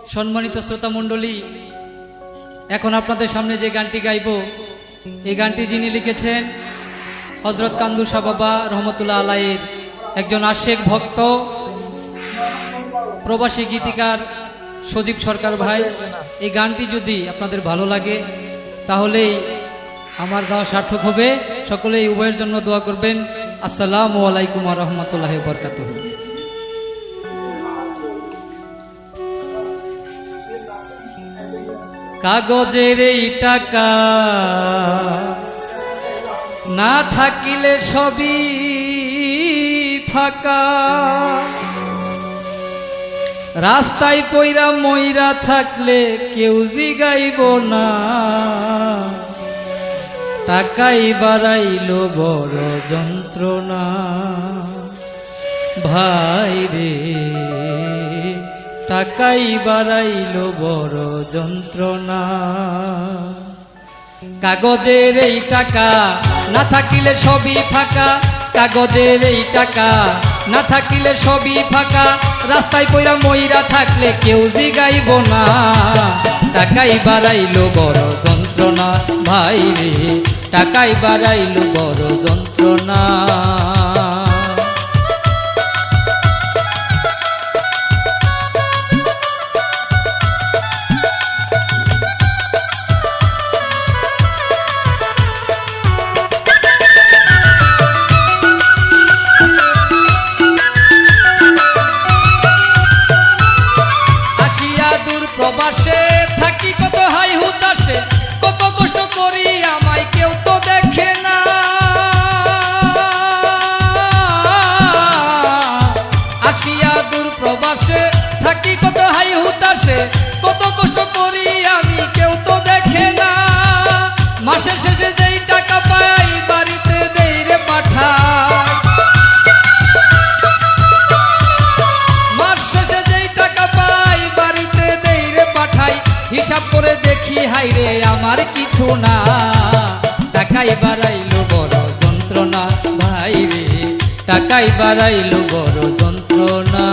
সম্মানিত শ্রোতা মণ্ডলী, এখন আপনাদের সামনে যে গানটি গাইব, এই গানটি যিনি লিখেছেন হযরত কান্দুর শাহ বাবা রহমতুল্লাহ আলাইহির একজন আশেক ভক্ত, প্রবাসী গীতিকার সজীব সরকার ভাই। এই গানটি যদি আপনাদের ভালো লাগে তাহলেই আমার গাওয়া সার্থক হবে। সকলেই উভয়ের জন্য দোয়া করবেন। আসসালামু আলাইকুম ওয়া রাহমাতুল্লাহি ওয়া বারাকাতুহু। কাগজের এই টাকা না থাকিলে সবই ফাঁকা, রাস্তায় পইরা মইরা থাকলে কেউ জিগাইব না, টাকাই বাড়াইল বড় যন্ত্রণা। ভাই রে টাকাই বাড়াইল বড় যন্ত্রণা। কাগজের এই টাকা না থাকিলে সবই ফাঁকা, কাগজের এই টাকা না থাকিলে সবই ফাঁকা, রাস্তায় পইরা মইরা থাকলে কেউ জিগাইব না, টাকাই বাড়াইল বড় যন্ত্রণা। ভাই রে টাকাই বাড়াইল বড় যন্ত্রণা। প্রবাসে থাকি কত হাই হুতাশে, কত কষ্ট করি আমায় কেউ তো দেখে না। আসিয়া দূর প্রবাসে থাকি কত হাই হুতাশে, কত কষ্ট করি আমি কেউ তো দেখে না। মাসের শেষে যেই টাকা পাই বাড়িতে দেই রে পাঠাই, মাস শেষে যেই টাকা পাই বাড়িতে দেই রে পাঠাই। হিসাব করে দেখি হাই রে আমার কিছু না, টাকাই বাড়াইল বড় যন্ত্রণা। ভাই রে টাকাই বাড়াইল বড় যন্ত্রণা।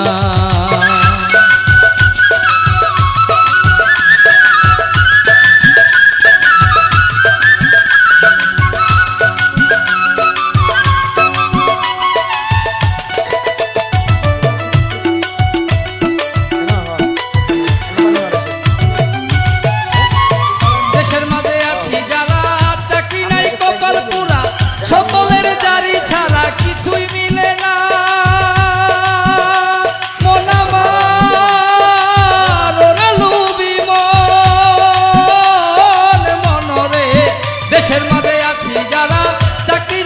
সকলের জারি ছাড়া কিছুই মিলে না, মন আমার ওরে লুবি মন মনরে। দেশের মাঝে আছি যারা চাকরি